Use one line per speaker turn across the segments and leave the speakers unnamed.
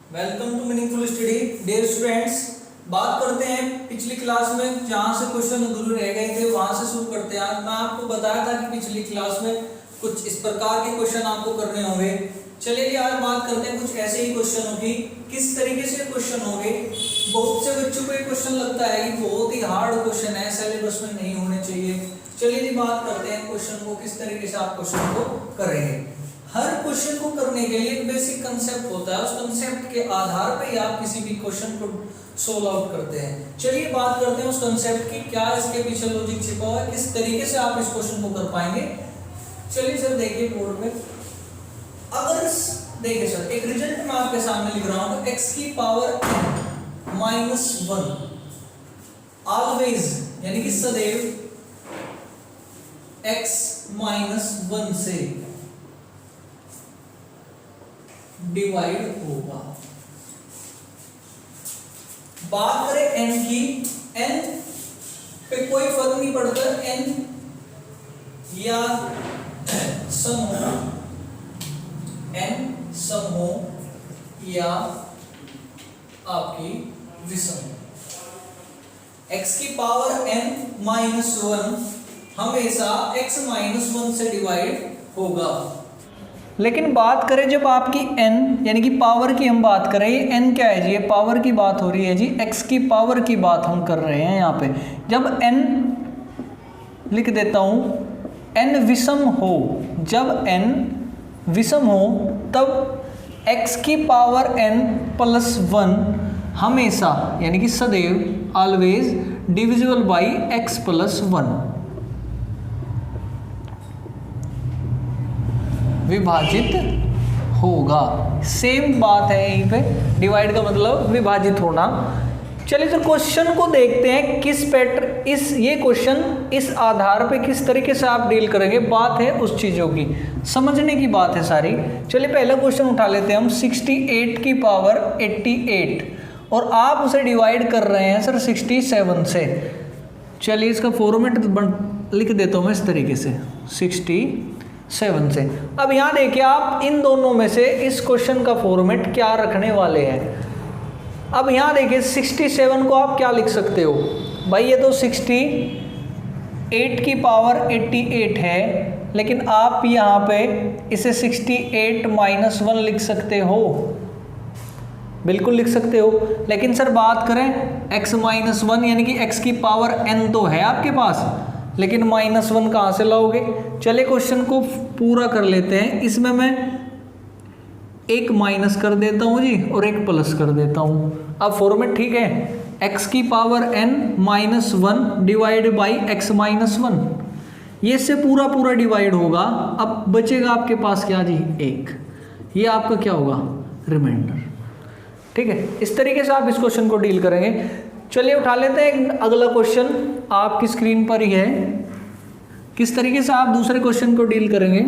Welcome to meaningful study dear students. बात करते हैं पिछली क्लास में जहां से क्वेश्चन अधूरे रह गए थे वहां से शुरू करते हैं। आज मैं आपको बताया था कि पिछली क्लास में कुछ इस प्रकार के क्वेश्चन आपको करने होंगे। चलिए आज बात करते हैं कुछ ऐसे ही क्वेश्चन होगी। किस तरीके से क्वेश्चन होंगे। बहुत से बच्चों को ये क्वेश्चन लगता है कि बहुत ही हार्ड क्वेश्चन है, सिलेबस में नहीं होने चाहिए। चलिए जी बात करते हैं क्वेश्चन को किस तरीके से आप क्वेश्चन को करेंगे। हर क्वेश्चन को करने के लिए एक बेसिक कंसेप्ट होता है, उस कंसेप्ट के आधार पर ही आप किसी भी क्वेश्चन को सोल्व आउट करते हैं। चलिए बात करते हैं उस कंसेप्ट की, क्या इसके पीछे लॉजिक छिपा हुआ है, किस तरीके से आप इस क्वेश्चन को कर पाएंगे। चलिए सर देखिए बोर्ड में, अगर देखिए सर एक रिजल्ट मैं आपके सामने लिख रहा हूं, x की पावर -1 ऑलवेज यानी कि सदैव x -1 से डिवाइड होगा। बात करें n की, n पे कोई फर्क नहीं पड़ता, n या सम हो, n सम हो या आपकी विषम। x की पावर n-1 हमेशा x -1 से डिवाइड होगा। लेकिन बात करें जब आपकी n यानी कि पावर की हम बात करें, ये n क्या है जी, ये पावर की बात हो रही है जी, x की पावर की बात हम कर रहे हैं यहाँ पे। जब n लिख देता हूँ, n विषम हो, जब n विषम हो तब x की पावर n+1 हमेशा यानी कि सदैव ऑलवेज डिविजिबल बाई x+1 विभाजित होगा। सेम बात है यहीं पे, डिवाइड का मतलब विभाजित होना। चलिए तो क्वेश्चन को देखते हैं किस पैटर्न, इस ये क्वेश्चन इस आधार पे किस तरीके से आप डील करेंगे। बात है उस चीज़ों की, समझने की बात है सारी। चलिए पहला क्वेश्चन उठा लेते हैं हम, 68 की पावर 88 और आप उसे डिवाइड कर रहे हैं सर 67 से। चलिए इसका फॉर्मेट लिख देता हूँ मैं इस तरीके से, 67 से। अब यहाँ देखिए आप इन दोनों में से इस क्वेश्चन का फॉर्मेट क्या रखने वाले हैं। अब यहाँ देखिए 67 को आप क्या लिख सकते हो भाई, ये तो 68 की पावर 88 है, लेकिन आप यहाँ पे इसे 68-1 लिख सकते हो, बिल्कुल लिख सकते हो। लेकिन सर बात करें x-1 यानी कि x की पावर n तो है आपके पास, लेकिन -1 कहाँ से लाओगे। चलिए क्वेश्चन को पूरा कर लेते हैं। इसमें मैं एक माइनस कर देता हूँ जी और एक प्लस कर देता हूँ। अब फॉर्मेट ठीक है, x की power n-1 divide by x-1, ये से पूरा डिवाइड होगा। अब बचेगा आपके पास क्या जी, 1। ये आपका क्या होगा, रिमाइंडर। ठीक है, इस तरीके से आप इस क्वेश्चन को डील करेंगे। चलिए उठा लेते हैं अगला क्वेश्चन, आपकी स्क्रीन पर ही है। किस तरीके से आप दूसरे क्वेश्चन को डील करेंगे।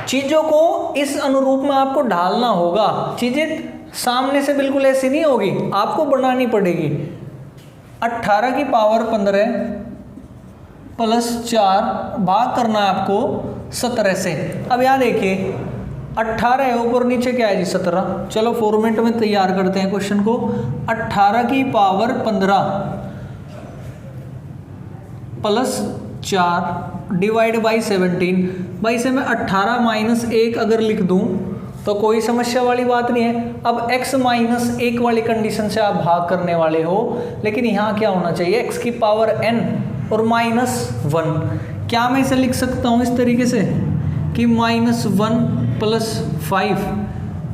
चीज़ों को इस अनुरूप में आपको ढालना होगा, चीज़ें सामने से बिल्कुल ऐसी नहीं होगी, आपको बनानी पड़ेगी। 18 की पावर 15 + 4 भाग करना है आपको 17 से। अब यहाँ देखिए 18 है, ऊपर नीचे क्या है जी 17। चलो फॉर्मेट में तैयार करते हैं क्वेश्चन को। 18 की पावर 15 + 4 डिवाइड बाई 17। भाई इसे मैं 18 - 1 अगर लिख दूं तो कोई समस्या वाली बात नहीं है। अब x - 1 वाली कंडीशन से आप भाग करने वाले हो, लेकिन यहाँ क्या होना चाहिए, x की पावर n और -1। क्या मैं इसे लिख सकता हूँ इस तरीके से कि -1 + 5।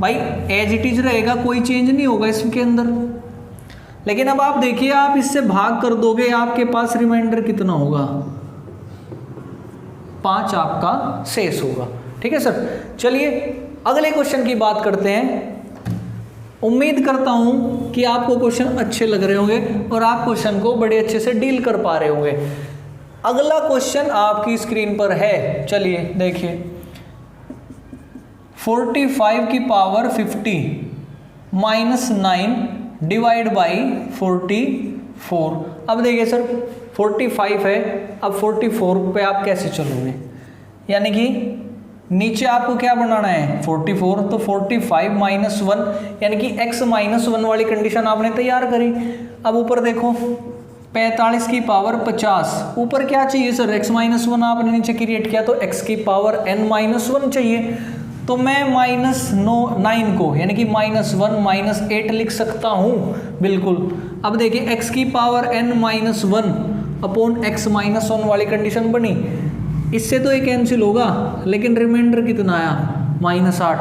भाई एज इट इज रहेगा, कोई चेंज नहीं होगा इसके अंदर। लेकिन अब आप देखिए, आप इससे भाग कर दोगे, आपके पास रिमाइंडर कितना होगा, 5 आपका शेष होगा। ठीक है सर, चलिए अगले क्वेश्चन की बात करते हैं। उम्मीद करता हूं कि आपको क्वेश्चन अच्छे लग रहे होंगे और आप क्वेश्चन को बड़े अच्छे से डील कर पा रहे होंगे। अगला क्वेश्चन आपकी स्क्रीन पर है, चलिए देखिए। 45 की पावर 50 -9 डिवाइड बाई 44। अब देखिए सर 45 है, अब 44 पे आप कैसे चलोगे, यानी कि नीचे आपको क्या बनाना है 44, तो 45 माइनस 1 यानी कि x माइनस 1 वाली कंडीशन आपने तैयार करी। अब ऊपर देखो 45 की पावर 50, ऊपर क्या चाहिए सर x माइनस 1 आपने नीचे क्रिएट किया तो x की पावर n माइनस 1 चाहिए। तो मैं -9 को यानी कि -1 -8 लिख सकता हूँ बिल्कुल। अब देखिए x की power n minus 1 upon x minus 1 वाली कंडीशन बनी, इससे तो ये कैंसिल होगा, लेकिन रिमाइंडर कितना आया -8।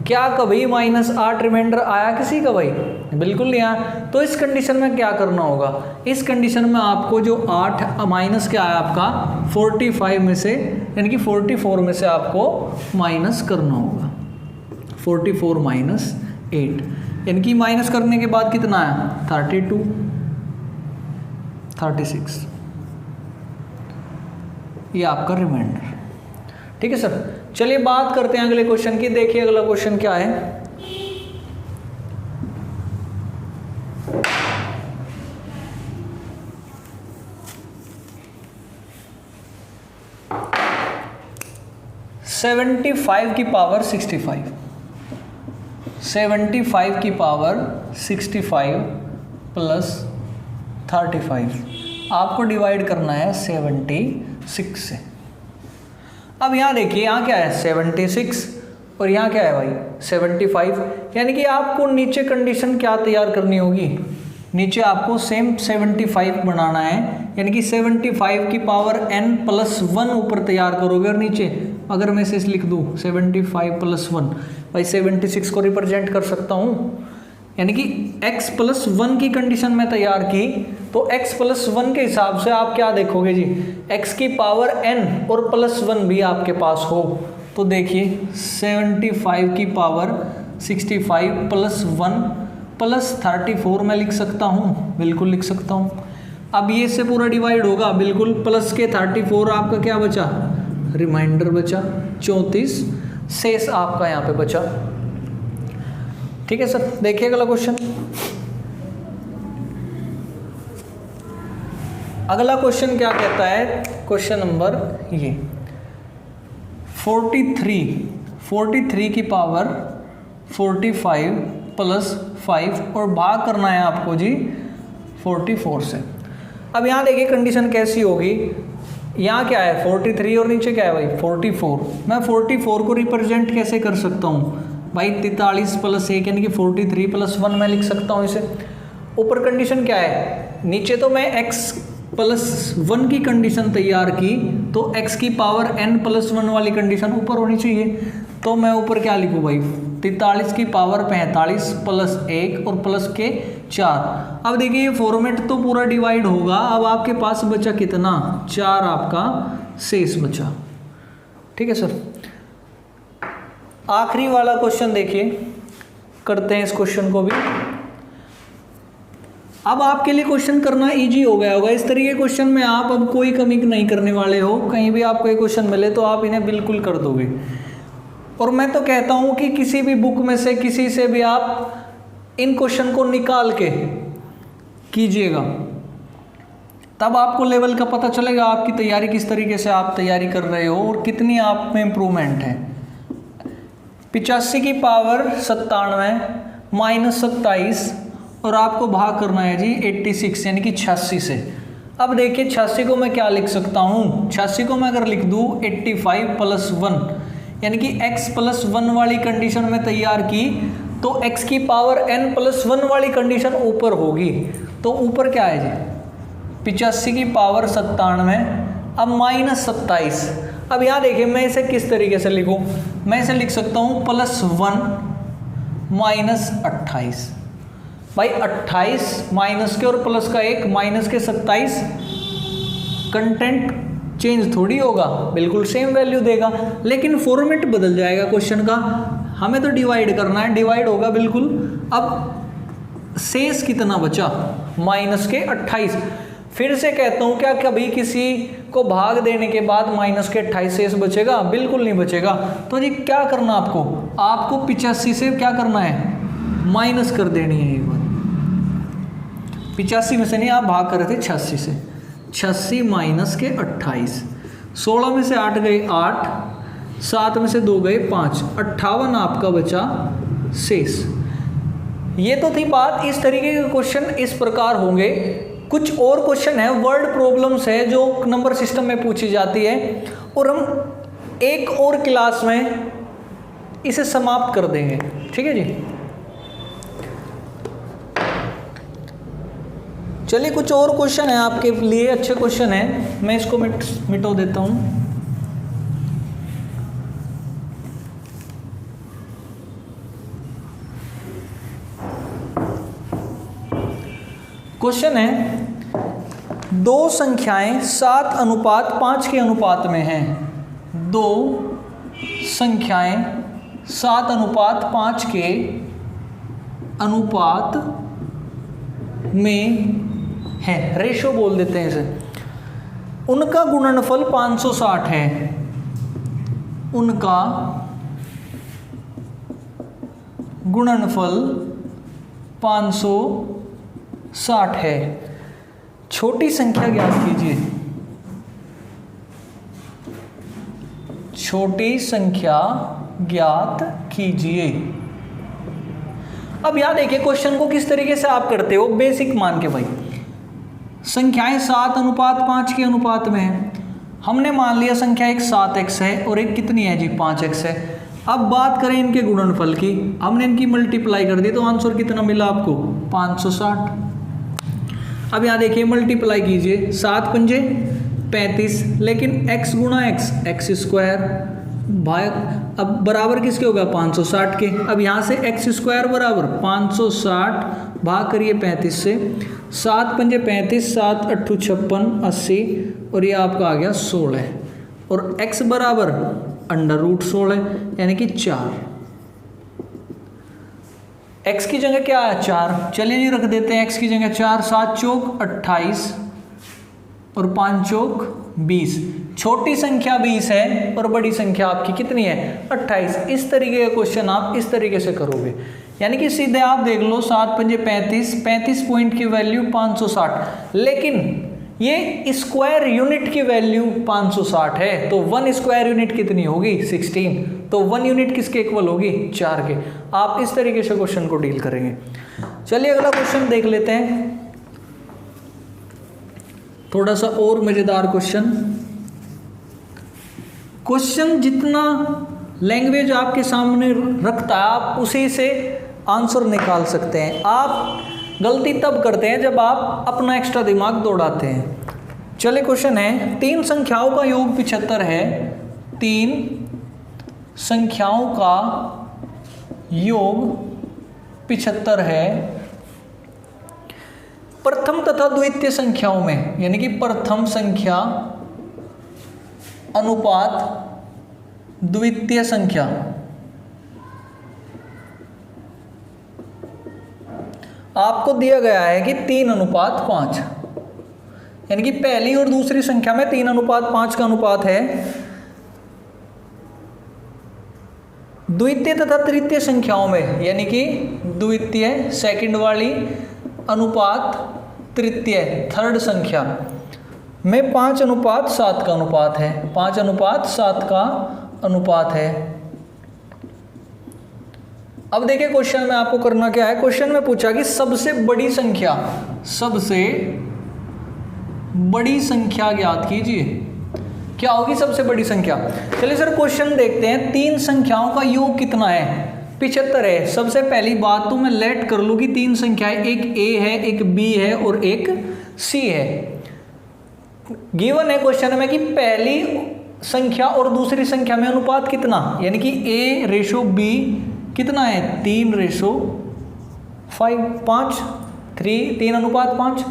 क्या कभी -8 रिमाइंडर आया किसी का भाई? बिल्कुल नहीं आया। तो इस कंडीशन में क्या करना होगा, इस कंडीशन में आपको जो 8 माइनस क्या आया आपका 45 में से यानी कि 44 में से आपको माइनस करना होगा 44 माइनस 8 यानी कि माइनस करने के बाद कितना आया 32 36, ये आपका रिमाइंडर। ठीक है सर, चलिए बात करते हैं अगले क्वेश्चन की। देखिए अगला क्वेश्चन क्या है। सेवेंटी फाइव की पावर 65, 75 की पावर 65 प्लस 35 आपको डिवाइड करना है 76 से। अब यहाँ देखिए, यहाँ क्या है 76 और यहाँ क्या है भाई 75, यानी कि आपको नीचे कंडीशन क्या तैयार करनी होगी, नीचे आपको सेम 75 बनाना है, यानी कि 75 की पावर n प्लस 1 ऊपर तैयार करोगे। और नीचे अगर मैं इसे लिख दूँ 75 प्लस 1, भाई 76 को रिप्रेजेंट कर सकता हूँ, यानी कि x प्लस 1 की कंडीशन में तैयार की, तो x प्लस 1 के हिसाब से आप क्या देखोगे जी, x की पावर n और प्लस 1 भी आपके पास हो। तो देखिए 75 की पावर 65 प्लस 1 प्लस 34 मैं लिख सकता हूँ, बिल्कुल लिख सकता हूँ। अब ये से पूरा डिवाइड होगा बिल्कुल, प्लस के 34 आपका क्या बचा, रिमाइंडर बचा 34, शेष आपका यहाँ पे बचा। ठीक है सर, देखिए अगला क्वेश्चन। अगला क्वेश्चन क्या कहता है, क्वेश्चन नंबर ये 43 की पावर 45 प्लस 5 और भाग करना है आपको जी 44 से। अब यहाँ देखिए कंडीशन कैसी होगी, यहाँ क्या है 43 और नीचे क्या है भाई 44। मैं 44 को रिप्रेजेंट कैसे कर सकता हूँ भाई, 43 प्लस 1 यानी कि 43 प्लस 1 मैं लिख सकता हूँ इसे। ऊपर कंडीशन क्या है, नीचे तो मैं x प्लस 1 की कंडीशन तैयार की, तो x की पावर n प्लस 1 वाली कंडीशन ऊपर होनी चाहिए। तो मैं ऊपर क्या लिखूँ भाई 43 की पावर 45 प्लस 1 और प्लस के 4। अब देखिए ये फॉर्मेट तो पूरा डिवाइड होगा। अब आपके पास बचा कितना, 4 आपका शेष बचा। ठीक है सर, आखिरी वाला क्वेश्चन देखिए, करते हैं इस क्वेश्चन को भी। अब आपके लिए क्वेश्चन करना इजी हो गया होगा। इस तरीके क्वेश्चन में आप अब कोई कमी नहीं करने वाले हो, कहीं भी आपको ये क्वेश्चन मिले तो आप इन्हें बिल्कुल कर दोगे। और मैं तो कहता हूं कि किसी भी बुक में से किसी से भी आप इन क्वेश्चन को निकाल के कीजिएगा, तब आपको लेवल का पता चलेगा आपकी तैयारी किस तरीके से आप तैयारी कर रहे हो और कितनी आप में इम्प्रूवमेंट है। 85 की पावर 97 माइनस 27 और आपको भाग करना है जी 86 यानी कि 86 से। अब देखिए 86 को मैं क्या लिख सकता हूँ, 86 को मैं अगर लिख दूँ 85 प्लस 1 यानी कि x प्लस 1 वाली कंडीशन में तैयार की, तो x की पावर n प्लस 1 वाली कंडीशन ऊपर होगी। तो ऊपर क्या है जी 85 की पावर 97 अब माइनस 27। अब यहाँ देखिए मैं इसे किस तरीके से लिखूँ, मैं इसे लिख सकता हूँ प्लस 1 माइनस 28। भाई 28 माइनस के और प्लस का 1 माइनस के 27, कंटेंट चेंज थोड़ी होगा, बिल्कुल सेम वैल्यू देगा, लेकिन फॉर्मेट बदल जाएगा क्वेश्चन का। हमें तो डिवाइड करना है, डिवाइड होगा बिल्कुल। अब शेष कितना बचा, माइनस के 28। फिर से कहता हूँ, क्या कभी किसी को भाग देने के बाद माइनस के 28 शेष बचेगा? बिल्कुल नहीं बचेगा। तो जी क्या करना आपको 85 से क्या करना है, माइनस कर देनी है एक बार। 85 में से नहीं, आप भाग कर रहे थे 86 से, 86 माइनस के 28, 16 में से 8 गए 8, 7 में से 2 गए 5, 58 आपका बचा शेष। ये तो थी बात। इस तरीके के क्वेश्चन इस प्रकार होंगे। कुछ और क्वेश्चन है, वर्ड प्रॉब्लम्स है जो नंबर सिस्टम में पूछी जाती है, और हम एक और क्लास में इसे समाप्त कर देंगे। ठीक है जी। चलिए कुछ और क्वेश्चन है आपके लिए, अच्छे क्वेश्चन है, मैं इसको मिटो देता हूं। क्वेश्चन है 2 संख्याएं 7:5 के अनुपात में हैं। 2 संख्याएं 7:5 के अनुपात में है, रेशो बोल देते हैं इसे। उनका गुणनफल 560 है। उनका गुणनफल 560 है। छोटी संख्या ज्ञात कीजिए। छोटी संख्या ज्ञात कीजिए। अब यहां देखिए क्वेश्चन को किस तरीके से आप करते हो, बेसिक मान के भाई। संख्याएं 7:5 के अनुपात में है। हमने मान लिया संख्या एक 7x है और एक कितनी है जी 5x है। अब बात करें इनके गुणनफल की, हमने इनकी मल्टीप्लाई कर दी तो आंसर कितना मिला आपको 560। अब यहाँ देखिए मल्टीप्लाई कीजिए, 7 पंजे 35, लेकिन x गुणा x स्क्वायर भाग, अब बराबर किसके होगा 560 के। अब यहाँ से x स्क्वायर बराबर 560 भाग करिए 35 से, 7 पंजे 35, 7 8 56 80, और ये आपका आ गया 16, और x बराबर √16 यानी कि 4। x की जगह क्या है 4, चलिए जी रख देते हैं x की जगह 4। 7 चौक 28 और 5 चौक 20। छोटी संख्या 20 है और बड़ी संख्या आपकी कितनी है 28। इस तरीके का क्वेश्चन आप इस तरीके से करोगे, यानी कि सीधे आप देख लो 7 पंजे 35, 35 पॉइंट की वैल्यू 560, लेकिन ये स्क्वायर यूनिट की वैल्यू 560 है, तो 1 स्क्वायर यूनिट कितनी होगी 16, तो 1 यूनिट किसके इक्वल होगी 4 के। आप इस तरीके से क्वेश्चन को डील करेंगे। चलिए अगला क्वेश्चन देख लेते हैं, थोड़ा सा और मजेदार क्वेश्चन। क्वेश्चन जितना लैंग्वेज आपके सामने रखता है आप उसी से आंसर निकाल सकते हैं। आप गलती तब करते हैं जब आप अपना एक्स्ट्रा दिमाग दौड़ाते हैं। चलिए क्वेश्चन है 3 संख्याओं का योग 75 है। 3 संख्याओं का योग 75 है। प्रथम तथा द्वितीय संख्याओं में, यानी कि प्रथम संख्या अनुपात द्वितीय संख्या, आपको दिया गया है कि 3:5, यानी कि पहली और दूसरी संख्या में 3:5 का अनुपात है। द्वितीय तथा तृतीय संख्याओं में, यानी कि द्वितीय सेकंड वाली अनुपात तृतीय थर्ड संख्या में 5:7 का अनुपात है। 5:7 का अनुपात है। अब देखिए क्वेश्चन में आपको करना क्या है। क्वेश्चन में पूछा कि सबसे बड़ी संख्या ज्ञात कीजिए। क्या होगी सबसे बड़ी संख्या? चलिए सर क्वेश्चन देखते हैं। 3 संख्याओं का योग कितना है 75 है। सबसे पहली बात तो मैं लेट कर लूँ कि 3 संख्याएं, एक a है, एक b है और एक c है। गिवन है क्वेश्चन में कि पहली संख्या और दूसरी संख्या में अनुपात कितना, यानी कि a/b कितना है 3:5, 3:5।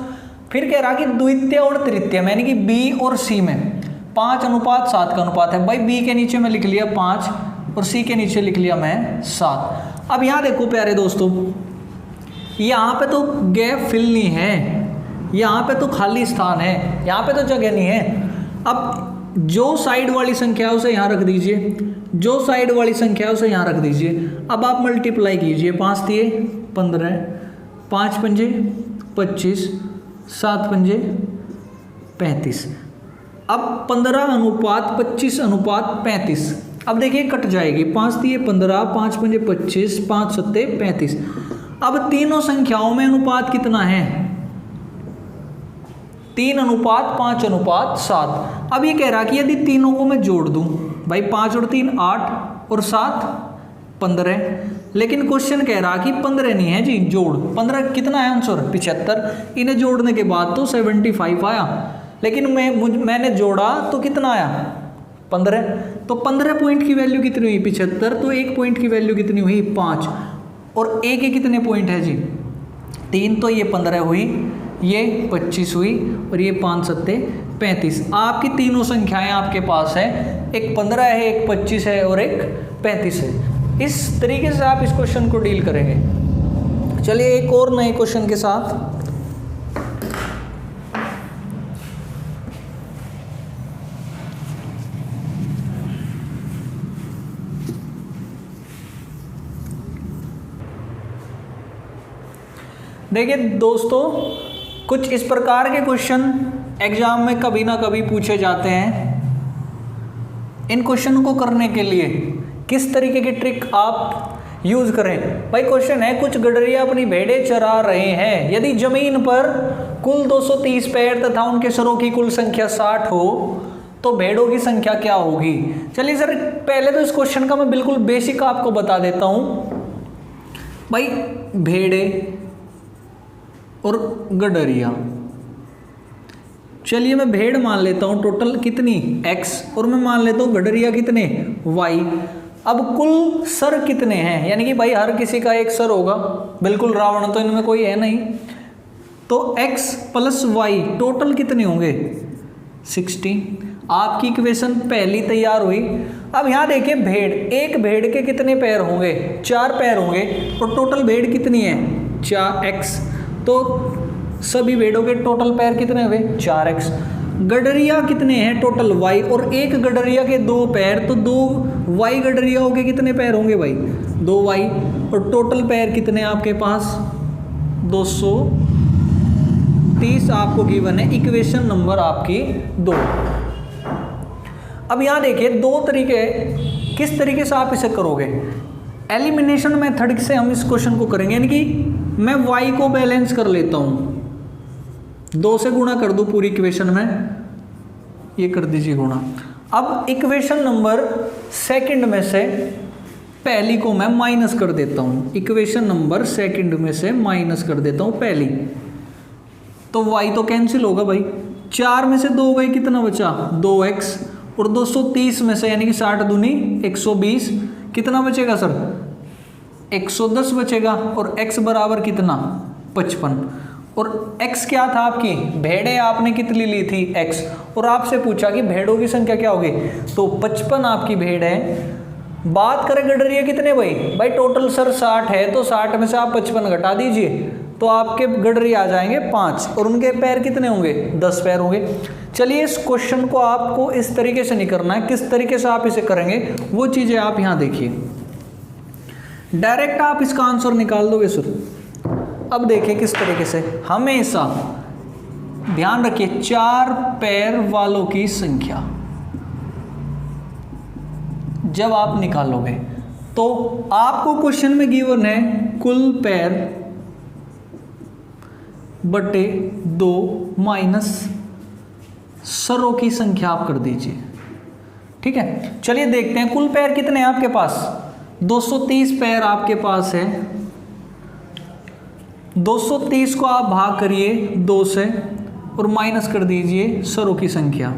फिर कह रहा कि द्वितीय और तृतीय में, यानी कि b और c में 5:7 का अनुपात है। भाई b के नीचे में लिख लिया 5 और c के नीचे लिख लिया मैं 7। अब यहाँ देखो प्यारे दोस्तों, यहाँ पे तो गैप फिल नहीं है, यहाँ पे तो खाली स्थान है, यहाँ पे तो जगह नहीं है। अब जो साइड वाली संख्या है उसे यहाँ रख दीजिए, जो साइड वाली संख्या है उसे यहाँ रख दीजिए। अब आप मल्टीप्लाई कीजिए, 5 दिए 15, 5 पंजे 25, 7 पंजे 35। अब 15:25:35। अब देखिए कट जाएगी, 5 दिए 15, 5 पंजे 25, 5 सत्ते 35। अब तीनों संख्याओं में अनुपात कितना है? 3:5:7। अब ये कह रहा कि यदि तीनों को मैं जोड़ दूं, भाई 5 और 3 8 और 7 15, लेकिन क्वेश्चन कह रहा कि 15 नहीं है जी, जोड़ 15 कितना है आंसर 75। इन्हें जोड़ने के बाद तो 75 आया, लेकिन मैंने जोड़ा तो कितना आया 15। तो 15 पॉइंट की वैल्यू कितनी हुई 75, तो 1 पॉइंट की वैल्यू कितनी हुई 5, और एक ही कितने पॉइंट है जी 3, तो ये 15 हुई, ये 25 हुई, और ये 5 सत्ते 35। आपकी तीनों संख्याएं आपके पास है, एक 15 है, एक 25 है और एक 35 है। इस तरीके से आप इस क्वेश्चन को डील करेंगे। चलिए एक और नए क्वेश्चन के साथ। देखिए दोस्तों, कुछ इस प्रकार के क्वेश्चन एग्जाम में कभी ना कभी पूछे जाते हैं। इन क्वेश्चन को करने के लिए किस तरीके की ट्रिक आप यूज करें? भाई क्वेश्चन है, कुछ गडरिया अपनी भेड़ें चरा रहे हैं, यदि जमीन पर कुल 230 पैर तथा उनके सरों की कुल संख्या 60 हो तो भेड़ों की संख्या क्या होगी? चलिए सर, पहले तो इस क्वेश्चन का मैं बिल्कुल बेसिक आपको बता देता हूं। भाई भेड़ें और गडरिया, चलिए मैं भेड़ मान लेता हूं टोटल कितनी x, और मैं मान लेता हूं गडरिया कितने y। अब कुल सर कितने हैं, यानी कि भाई हर किसी का एक सर होगा, बिल्कुल रावण तो इनमें कोई है नहीं, तो x + y टोटल कितने होंगे 60। आपकी इक्वेशन पहली तैयार हुई। अब यहाँ देखिए भेड़, एक भेड़ के कितने पैर होंगे 4 पैर होंगे, और टोटल भेड़ कितनी है 4x, तो सभी भेड़ों के टोटल पैर कितने हुए 4x। गडरिया कितने हैं टोटल y, और एक गडरिया के 2 पैर, तो 2 y गडरियाओं के कितने पैर होंगे भाई 2y, और टोटल पैर कितने आपके पास 230 आपको गिवन है, इक्वेशन नंबर आपकी 2। अब यहाँ देखिए दो तरीके, किस तरीके से आप इसे करोगे? एलिमिनेशन मेथड से हम इस क्वेश्चन को करेंगे, यानी कि मैं y को बैलेंस कर लेता हूँ, 2 से गुणा कर दूं पूरी इक्वेशन में, ये कर दीजिए गुणा। अब इक्वेशन नंबर सेकंड में से पहली को मैं माइनस कर देता हूँ, इक्वेशन नंबर सेकंड में से माइनस कर देता हूँ पहली, तो y तो कैंसिल होगा भाई, 4 में से 2 गई, कितना बचा 2x, और 230 में से यानी कि 60 दूनी 120, कितना बचेगा सर 110 बचेगा, और x बराबर कितना 55, और x क्या था आपकी भेड़ें आपने कितनी ली थी x, और आपसे पूछा कि भेड़ों की संख्या क्या होगी, तो 55 आपकी भेड़ है। बात करें गडरिया कितने भाई टोटल सर 60 है, तो 60 में से आप 55 घटा दीजिए, तो आपके गडरिया आ जाएंगे 5, और उनके पैर कितने होंगे 10 पैर होंगे। चलिए इस क्वेश्चन को आपको इस तरीके से नहीं करना है, किस तरीके से आप इसे करेंगे वो चीज़ें आप यहाँ देखिए, डायरेक्ट आप इसका आंसर निकाल दोगे सर। अब देखिए किस तरीके से, हमेशा ध्यान रखिए 4 पैर वालों की संख्या जब आप निकालोगे, तो आपको क्वेश्चन में गिवन है कुल पैर बटे 2 माइनस सरों की संख्या आप कर दीजिए, ठीक है। चलिए देखते हैं कुल पैर कितने हैं आपके पास, 230 पैर आपके पास है। 230 को आप भाग करिए 2 से और माइनस कर दीजिए सरों की संख्या,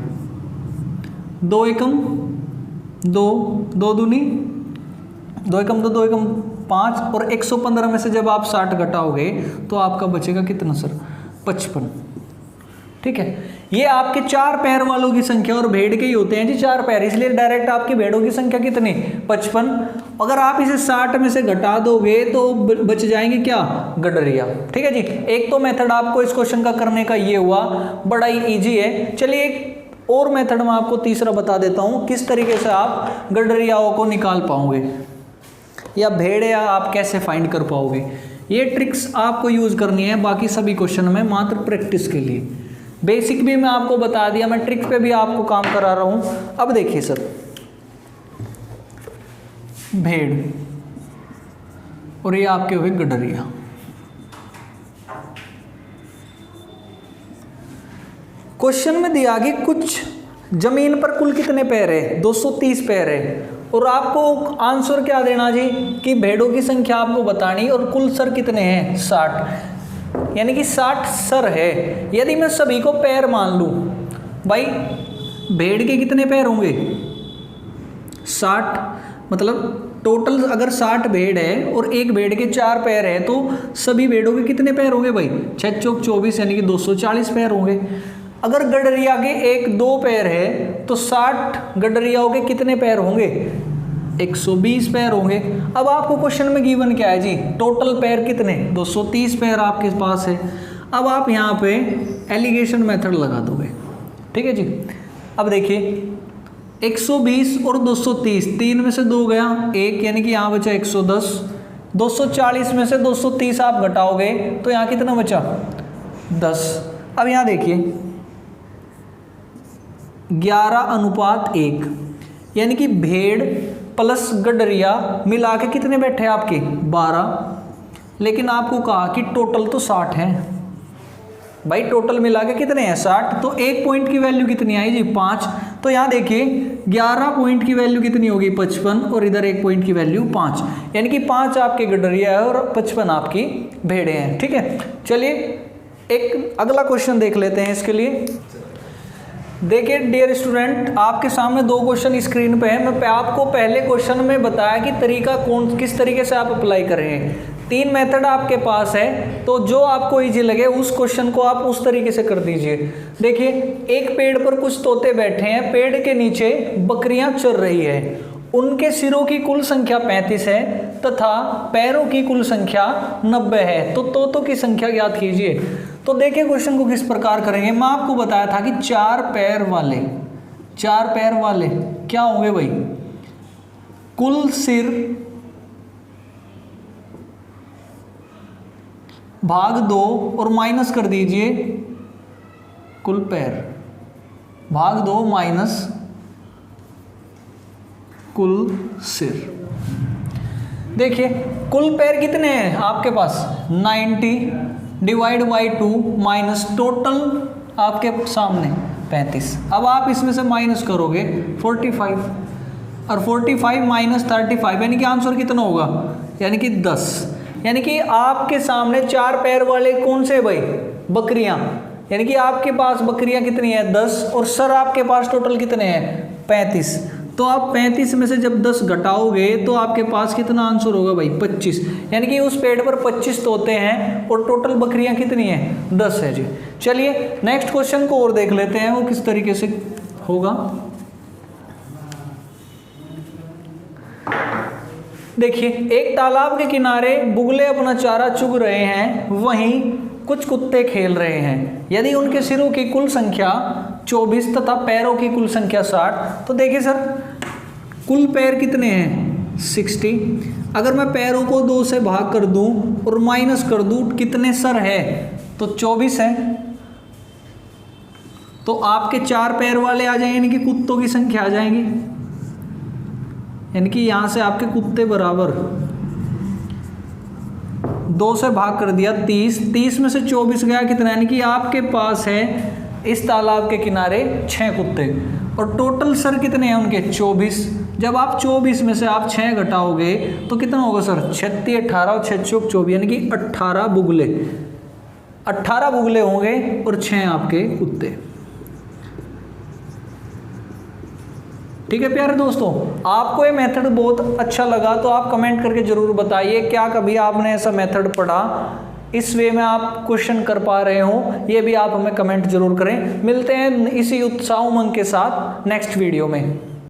2 एकम 2, 2 दूनी 2 एकम 2, 2 एकम 5, और 115 में से जब आप 60 घटाओगे तो आपका बचेगा कितना सर 55, ठीक है। ये आपके 4 पैर वालों की संख्या, और भेड़ के ही होते हैं जी 4 पैर, इसलिए डायरेक्ट आपकी भेड़ों की संख्या कितनी 55। अगर आप इसे 60 में से घटा दोगे तो बच जाएंगे क्या गडरिया, ठीक है जी। एक तो मेथड आपको इस क्वेश्चन का करने का ये हुआ, बड़ा ही ईजी है। चलिए एक और मेथड मैं आपको तीसरा बता देता हूँ, किस तरीके से आप गडरियाओं को निकाल पाओगे या भेड़िया आप कैसे फाइंड कर पाओगे। ये ट्रिक्स आपको यूज करनी है, बाकी सभी क्वेश्चन में मात्र प्रैक्टिस के लिए। बेसिक भी मैं आपको बता दिया, मैं ट्रिक्स पे भी आपको काम करा रहा हूँ। अब देखिए सर, भेड़ और ये आपके हुए गडरिया। क्वेश्चन में दिया कि कुछ जमीन पर कुल कितने पैर है, 230 पैर है, और आपको आंसर क्या देना जी कि भेड़ों की संख्या आपको बतानी और कुल सर कितने हैं, 60, यानी कि 60 सर है। यदि मैं सभी को पैर मान लूं, भाई भेड़ के कितने पैर होंगे, 60, मतलब टोटल अगर 60 भेड़ है और एक भेड़ के 4 पैर है तो सभी भेड़ों के कितने पैर होंगे भाई, 6 चौक 24 यानी कि 240 पैर होंगे। अगर गडरिया के 1-2 पैर है तो 60 गडरियाओं के कितने पैर होंगे, 120 पैर होंगे। अब आपको क्वेश्चन में गिवन क्या है जी, टोटल पैर कितने, 230 पैर आपके पास है। अब आप यहाँ पे एलिगेशन मेथड लगा दोगे, ठीक है जी। अब देखिए 120 और 230, 3 में से 2 गया 1, यानी कि यहाँ बचा 110। 240 में से 230 आप घटाओगे तो यहाँ कितना बचा, 10। अब यहाँ देखिए 11:1, यानी कि भेड़ प्लस गडरिया मिला के कितने बैठे आपके, 12। लेकिन आपको कहा कि टोटल तो 60 है, भाई टोटल मिला के कितने हैं, 60। तो एक पॉइंट की वैल्यू कितनी आई जी, 5। तो यहाँ देखिए 11 पॉइंट की वैल्यू कितनी होगी, 55, और इधर 1 पॉइंट की वैल्यू 5, यानी कि 5 आपके गडरिया है और 55 आपकी भेड़े हैं, ठीक है। चलिए एक अगला क्वेश्चन देख लेते हैं इसके लिए। देखिए डियर स्टूडेंट, आपके सामने 2 क्वेश्चन स्क्रीन पे है। मैं आपको पहले क्वेश्चन में बताया कि तरीका किस तरीके से आप अप्लाई कर रहे हैं। 3 मेथड आपके पास है, तो जो आपको इजी लगे उस क्वेश्चन को आप उस तरीके से कर दीजिए। देखिए एक पेड़ पर कुछ तोते बैठे हैं, पेड़ के नीचे बकरियां चर रही है, उनके सिरों की कुल संख्या 35 है तथा पैरों की कुल संख्या 90 है, तो तोतों की संख्या ज्ञात कीजिए। तो देखिए क्वेश्चन को किस प्रकार करेंगे। मैं आपको बताया था कि 4 पैर वाले क्या होंगे भाई, कुल सिर भाग 2 और माइनस कर दीजिए कुल पैर, भाग 2 माइनस कुल सिर। देखिए कुल पैर कितने हैं आपके पास, 90 डिवाइड बाई 2 माइनस टोटल आपके सामने 35। अब आप इसमें से माइनस करोगे 45, और 45 माइनस 35 यानी कि आंसर कितना होगा, यानी कि 10। यानी कि आपके सामने 4 पैर वाले कौन से भाई, बकरियां, यानी कि आपके पास बकरियां कितनी है, 10, और सर आपके पास टोटल कितने हैं, 35। तो आप 35 में से जब 10 घटाओगे तो आपके पास कितना आंसर होगा भाई, 25। यानी कि उस पेड़ पर 25 तोते हैं और टोटल बकरियां कितनी हैं, 10 है जी। चलिए नेक्स्ट क्वेश्चन को और देख लेते हैं वो किस तरीके से होगा। देखिए एक तालाब के किनारे बुगले अपना चारा चुग रहे हैं, वहीं कुछ कुत्ते खेल रहे हैं। यदि उनके सिरों की कुल संख्या 24 तथा पैरों की कुल संख्या 60, तो देखिए सर कुल पैर कितने हैं, 60। अगर मैं पैरों को 2 से भाग कर दूं और माइनस कर दूं कितने सर है, तो 24 है। तो आपके 4 पैर वाले आ जाएंगे, यानी कि कुत्तों की संख्या आ जाएंगी, यानी कि यहां से आपके कुत्ते बराबर 2 से भाग कर दिया 30 में से 24 गया कितना, यानी कि आपके पास है इस तालाब के किनारे 6 कुत्ते, और टोटल सर कितने हैं उनके, 24। जब आप 24 में से आप 6 घटाओगे तो कितना होगा सर, 36, 18 और 6 चौक 24, यानी कि 18 बुगले होंगे और 6 आपके कुत्ते। ठीक है प्यारे दोस्तों, आपको ये मेथड बहुत अच्छा लगा तो आप कमेंट करके ज़रूर बताइए, क्या कभी आपने ऐसा मेथड पढ़ा, इस वे में आप क्वेश्चन कर पा रहे हो, ये भी आप हमें कमेंट जरूर करें। मिलते हैं इसी उत्साह उमंग के साथ नेक्स्ट वीडियो में।